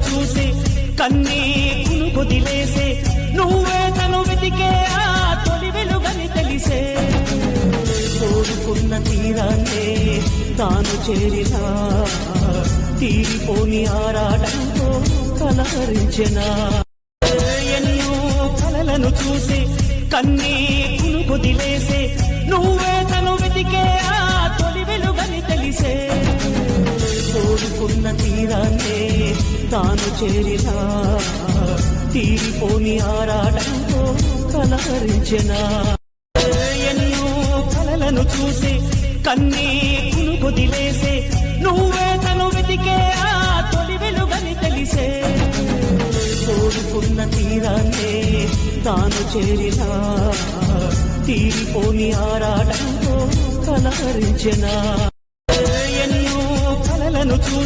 చూసి కన్నీకును వదిలేసే నువ్వే తను వెతికే ఆ తొలి వెలుగని తెలిసే కోరుకున్న తీరాన్నే తాను చేరినా తీరిపోని ఆరాటంతో కలవరించెనా ఎన్నో కలలను చూసి కన్నీకును వదిలేసే నువ్వే తను వెతికే ఆ తొలి వెలుగని తెలిసే కోరుకున్న తీరాన్నే తాను చేరినా తీరిపోని ఆరాటంతో కలవరించెనా ఎన్నో కలలను చూసి కన్నీకును వదిలేసే నువ్వే తను వెతికే ఆ తొలి వెలుగని తెలిసే కోరుకున్న తీరాన్నే తాను చేరినా తీరిపోని ఆరాటంతో కలవరించెనా ఎన్నో కలలను చూసి